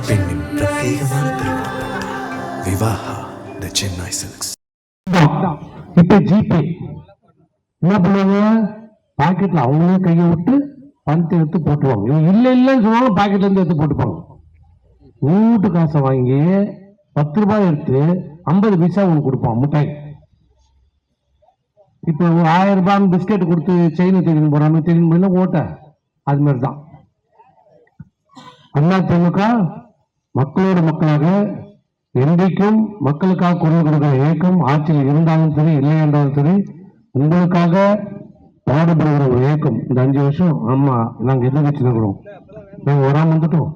பெண்ணின் பிரத்யேகமான திருமணம் விவாஹா தி சென்னை சில்க்ஸ். இப்ப ஜிபே என்ன பண்ணுவாங்க, பாக்கெட்ல அவங்களே கையை விட்டு பணத்தை எடுத்து போட்டுவாங்க. இல்ல இல்லன்னு சொன்னாலும் பாக்கெட்ல இருந்து எடுத்து போட்டுப்பாங்க. வீட்டு காசை வாங்கி 10 ரூபாய் எடுத்து 50 பைசா உங்களுக்கு கொடுப்பான் மிட்டாய். இப்ப 1000 ரூபாய் பிஸ்கெட் கொடுத்து செயினை தெரியும் போறாங்க, தெரியும் போயில ஓட்ட. அது மாதிரிதான் அதிமுக மக்களோட மக்களாக என்றைக்கும் மக்களுக்காக குரல் கொடுக்கிற இயக்கம் ஆட்சியில் இருந்தாலும் சரி இல்லை என்றாலும் சரி உங்களுக்காக பாடுபடுகிற ஒரு இயக்கம். இந்த 5 வருஷம் ஆமா நாங்க எந்த கட்சியில் இருக்கிறோம், நாங்க வராம வந்துட்டோம்.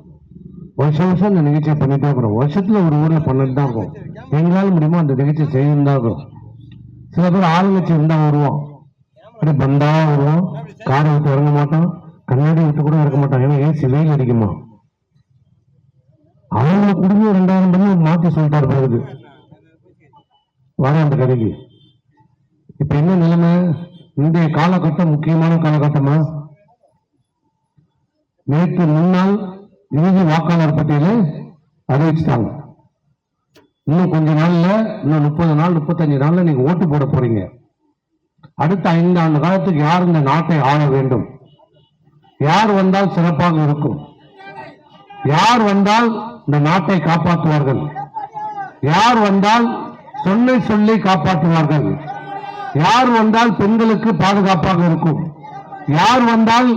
வருஷம் வருஷம் இந்த நிகழ்ச்சியை பண்ணிட்டு இருக்கிறோம். வருஷத்துல ஒரு ஊர்ல பண்ணிட்டு தான் இருக்கும். எங்களால் முடியுமோ அந்த நிகழ்ச்சியை செய்யணும் தான் இருக்கும். சில பேர் ஆளுங்கட்சி இருந்தா வருவோம், அப்படி பந்தா வருவோம், காரை விட்டு இறங்க மாட்டோம், கண்ணாடி விட்டு கூட இறக்க மாட்டோம். ஏன்னா ஏசி வெயில் அடிக்குமா, அவங்கள குடும்பம் 2000 பண்ணி மாற்றி சொல்லிட்டாரு பிறகு வர அந்த கதைக்கு. இப்ப என்ன நிலைமை, இந்த காலகட்டம் முக்கியமான காலகட்டமா. நேற்று முன்னாள் இறுதி வாக்காளர் பட்டியலை அறிவிச்சுட்டாங்க. இன்னும் கொஞ்ச நாள்ல, இன்னும் 30 நாள் 35 நாள்ல நீங்க ஓட்டு போட போறீங்க. அடுத்த 5 ஆண்டு காலத்துக்கு யார் இந்த நாட்டை ஆள வேண்டும், யார் வந்தால் சிறப்பாக இருக்கும், யார் வந்தால் இந்த நாட்டை காப்பாற்றுவார்கள், யார் வந்தால் சொன்னை சொல்லி காப்பாற்றுவார்கள், யார் வந்தால் பெண்களுக்கு பாதுகாப்பாக இருக்கும், யார் வந்தால்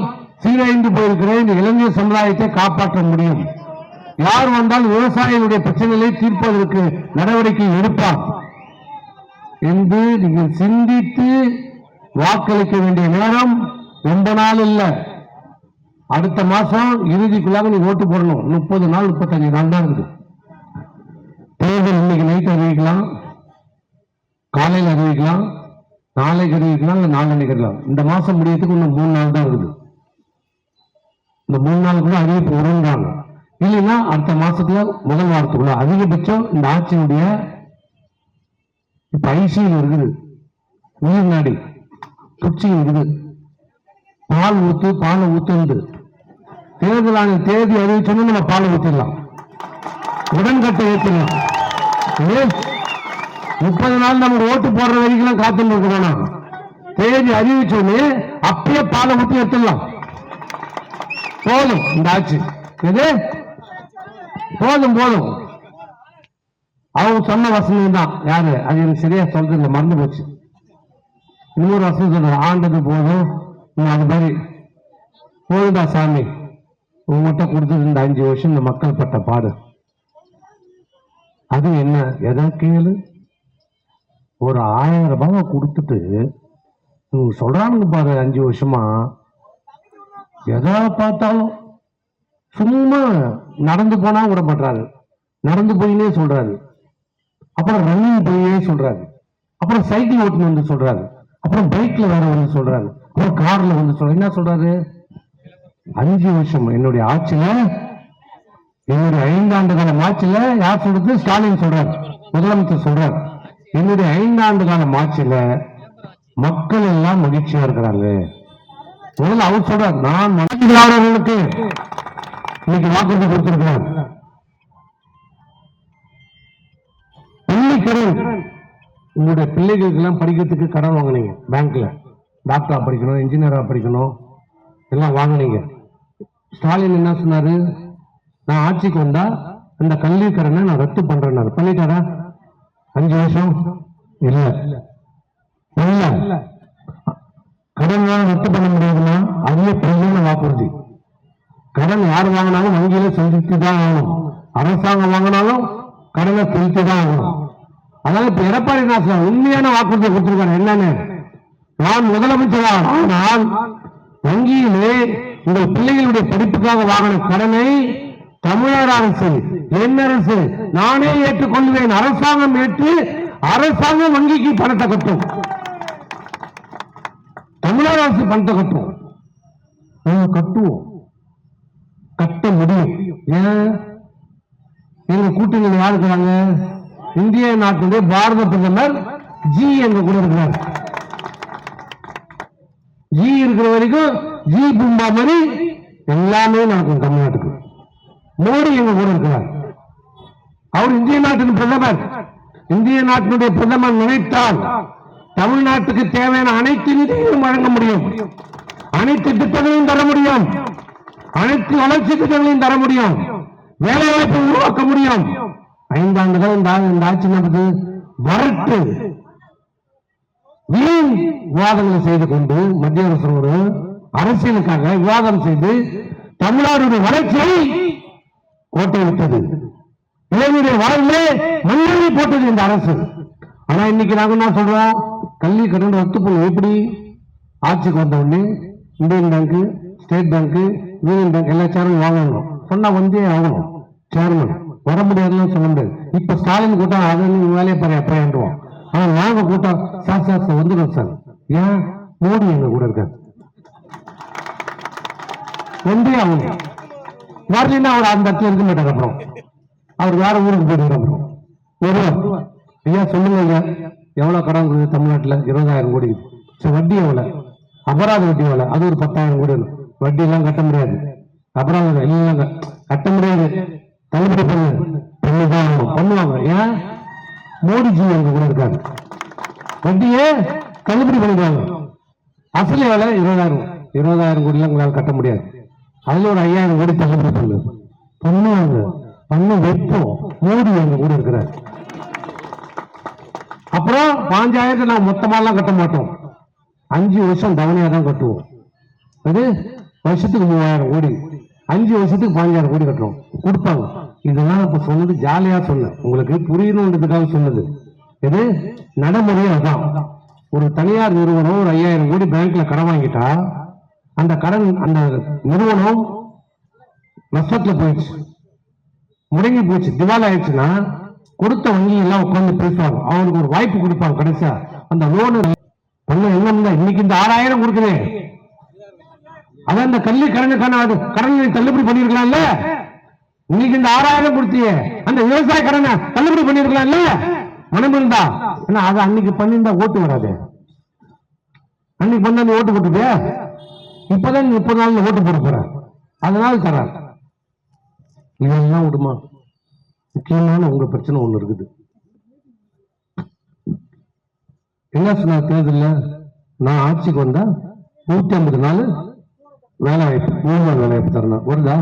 சீரழிந்து போயிருக்கிற இந்த இளைஞர் சமுதாயத்தை காப்பாற்ற முடியும், யார் வந்தால் விவசாயிகளுடைய பிரச்சனைகளை தீர்ப்பதற்கு நடவடிக்கை எடுப்பார் என்று நீங்கள் சிந்தித்து வாக்களிக்க வேண்டிய நேரம் ரொம்ப நாள் இல்லை. அடுத்த மாசம் இறுதிக்குள்ளாக நீ ஓட்டு போடணும். 30 நாள் 35 நாள் தான் இருக்குது. தேர்தல் இன்னைக்கு நைட் அறிவிக்கலாம், காலையில் அறிவிக்கலாம், நாளைக்கு அறிவிக்கலாம், இல்லை நாளைக்கு அறிவிக்கலாம். இந்த மாசம் முடியறதுக்கு இன்னும் 3 நாள் தான் இருக்குது. இந்த 3 நாளுக்குள்ள அறிவிப்பு வருங்கிறாங்க. இல்லைன்னா அடுத்த மாசத்துல முதல் வாரத்துக்குள்ள அதிகபட்சம் இந்த ஆட்சியினுடைய இப்ப ஐசியில் இருக்குது, உயிர் நாடி குச்சி இருக்குது, பால் ஊத்து பாலை ஊத்து. தேர்தல் ஆணைய தேதி அறிவிச்சோன்னு நம்ம பாலை ஊத்திடலாம், உடன்கட்டை ஏற்றலாம். 30 நாள் நம்ம ஓட்டு போடுற வரைக்கும் காத்துட்டு இருக்க வேணாம். தேதி அறிவிச்சோன்னு அப்பயே பாலை ஊத்தி எடுத்துடலாம். போதும் இந்த ஆட்சி, எது போதும் போதும். அவங்க சொன்ன வசனம் தான். யாரு அது எனக்கு சரியா சொல்றது இல்லை, மறந்து போச்சு. இன்னொரு வசனம் சொல்ற, ஆண்டது போதும், அது மாதிரி போதுடா சாமி உங்ககிட்ட கொடுத்தது இந்த 5 வருஷம் இந்த மக்கள் பட்ட பாடு. அது என்ன, எதா கேளு, ஒரு 1000 ரூபாவை கொடுத்துட்டு சொல்றானுங்க பாரு 5 வருஷமா. எதா பார்த்தாலும் சும்மா நடந்து போனா விட மாட்டாரு, நடந்து போயினே சொல்றாரு, அப்புறம் ரன்னிங் போயே சொல்றாரு, அப்புறம் சைக்கிள் ஓட்டுன்னு வந்து சொல்றாரு, அப்புறம் பைக்ல வேற வந்து சொல்றாரு, அப்புறம் கார்ல வந்து சொல்றாரு. என்ன சொல்றாரு, 5 வருஷம் என்னுடைய ஆட்சியில, என்னுடைய 5 ஆண்டு காலம் ஆட்சியில, யார் சொல்றது, ஸ்டாலின் சொல்றாரு, முதலமைச்சர் சொல்றாரு, என்னுடைய 5 ஆண்டு காலம் ஆட்சியில மக்கள் எல்லாம் மகிழ்ச்சியா இருக்கிறாங்க. முதல்ல அவர் சொல்றார், நான் மனிதர்களுக்கு இன்னைக்கு வாக்குறுதி கொடுத்திருக்கிறார். பள்ளி கடன், உங்களுடைய பிள்ளைகளுக்கு எல்லாம் படிக்கிறதுக்கு கடன் வாங்கினீங்க பேங்க்ல, டாக்டரா படிக்கணும், இன்ஜினியரா படிக்கணும், எல்லாம் வாங்கினீங்க. ஸ்டாலின் என்ன சொன்னாரு, நான் ஆட்சிக்கு வந்தா இந்த கல்வி கடனை நான் ரத்து பண்றேன். பண்ணிட்டாரா? 5 வருஷம் இல்ல, கடன் ரத்து பண்ண முடியாதுன்னா அதுவே பெரிய வாக்குறுதி. கடன் யார் வாங்கினாலும் வங்கியில செலுத்தி தான் ஆகணும், அரசாங்கம் வாங்கினாலும் கடனை செலுத்தி தான் ஆகணும். அதனால இப்ப எடப்பாடி நாசன் உண்மையான வாக்குறுதி கொடுத்திருக்காரு. என்னன்னு, நான் முதலமைச்சராக ஆனால் வங்கியிலே உங்கள் பிள்ளைகளுடைய படிப்புக்காக வாங்கின கடனை தமிழக அரசு, என் அரசு நானே ஏற்றுக்கொள்வேன். அரசாங்கம் ஏற்று அரசாங்கம் வங்கிக்கு பணத்தை கட்டும், தமிழக அரசு பணத்தை கட்டும். கட்டுவோம், கட்ட முடியும். ஏன், எங்க கூட்டணியில் யார் இருக்கிறாங்க, இந்திய நாட்டுடைய பாரத பிரதமர் ஜி எங்க கூட இருக்கிறார். ஜி இருக்கிற வரைக்கும் ஜி பூம்பா மாதிரி எல்லாமே நடக்கும் தமிழ்நாட்டுக்கு. மோடி எங்க கூட இருக்கிறார். அவர் இந்திய நாட்டின் பிரதமர். இந்திய நாட்டினுடைய பிரதமர் நினைத்தால் தமிழ்நாட்டுக்கு தேவையான அனைத்து நிதியையும் வழங்க முடியும், அனைத்து திட்டங்களையும் தர முடியும், அனைத்து வளர்ச்சி திட்டங்களையும் தர முடியும், வேலைவாய்ப்பை உருவாக்க முடியும். 5 ஆண்டுகள் இந்த ஆட்சி நடந்தது. வரட்டு வீண் விவாதங்களை செய்து கொண்டு மத்திய அரசு ஒரு அரசியலுக்காக விவாதம் செய்து தமிழ்நாடுடைய வளர்ச்சியை கோட்டை விட்டது. இளைஞருடைய வாழ்விலே மண்ணெண்ணி போட்டது இந்த அரசு. ஆனா இன்னைக்கு நாங்க என்ன சொல்றோம், கல்வி கடன் ரத்து பண்ண எப்படி ஆட்சிக்கு வந்த உடனே Indian bank, state bank, union bank எல்லா சேர்மன் வாங்கணும் சொன்னா வந்தே ஆகணும். சேர்மன் வர முடியாதுன்னு சொல்ல முடியாது. இப்ப ஸ்டாலின் கூட்டம் அதை வேலையை பறையாண்டுவோம். ஆனா நாங்க கூட்டம் சார் வந்துடும் சார். ஏன் மோடி எங்க கூட இருக்காரு, வந்தே ஆகணும். வரலன்னா அவர் அந்த இடத்துல இருக்க மாட்டார். அப்புறம் அவர் வேற ஊருக்கு போயிடுவார். அப்புறம் வருவார். ஐயா சொல்லுங்க ஐயா, எவ்வளவு கடன் கொடுக்குது தமிழ்நாட்டில்? 20,000 கோடி. வட்டி எவ்வளவு? அபராத வட்டி எவ்வளவு? அது ஒரு 10,000 கோடி. வட்டி எல்லாம் கட்ட முடியாது, அபராதம் எல்லாம் கட்ட முடியாது. தள்ளுபடி பண்ணுதான் பண்ணுவாங்க. ஏன்? மோடிஜி எங்க கூட இருக்காரு. வட்டியே தள்ளுபடி பண்ணிடுவாங்க. அசல் எவ்வளவு? 20,000 கோடி எல்லாம் உங்களால் கட்ட முடியாது. அதுல ஒரு 5,000 கோடி தள்ளுபடி பண்ணுவாங்க. பண்ண வைப்போம். மோடி எங்க கூட இருக்கிறார். அப்புறம் 5,000 நான் மொத்தமாலாம் கட்ட மாட்டோம், 5 வருஷம் தவணையா தான் கட்டுவோம். அது வருஷத்துக்கு 3,000 கோடி, 5 வருஷத்துக்கு 5,000 கோடி கட்டுறோம், கொடுப்பாங்க. இதெல்லாம் இப்ப சொன்னது ஜாலியா சொன்னேன், உங்களுக்கு புரியணுன்றதுக்காக சொன்னது. இது நடைமுறையா தான். ஒரு தனியார் நிறுவனம் ஒரு 5,000 கோடி பேங்க்ல கடன் வாங்கிட்டா அந்த கடன் அந்த நிறுவனம் நஷ்டத்துல போயிடுச்சு, முடங்கி போச்சு, திவால் ஆயிடுச்சுன்னா கொடுத்த வங்கி எல்லாம் உட்கார்ந்து பேசுவாங்க. அவனுக்கு ஒரு வாய்ப்பு கொடுப்பாங்க. கடைசியா அந்த லோனு பண்ண என்ன இன்னைக்கு இந்த 6,000 கொடுக்குறேன், அதான் இந்த கல்வி கடனுக்கான கடனை தள்ளுபடி பண்ணிருக்கலாம்ல. இன்னைக்கு இந்த 6,000 கொடுத்தியே அந்த விவசாய கடனை தள்ளுபடி பண்ணிருக்கலாம்ல மனம் இருந்தா. ஏன்னா அதை அன்னைக்கு பண்ணிருந்தா ஓட்டு வராது. அன்னைக்கு பண்ண நீ ஓட்டு போட்டுப்பியா? இப்பதான் 30 நாள் ஓட்டு போட போற, அதனால தர. இதெல்லாம் விடுமா? முக்கியமான உங்க பிரச்சனை ஒண்ணு இருக்குது. என்ன சொன்ன தேர்தலில்? நான் ஆட்சிக்கு வந்தா 150 நாள் வேலை வாய்ப்பு, 3 நாள் வேலை வாய்ப்பு தரணும். வருதா?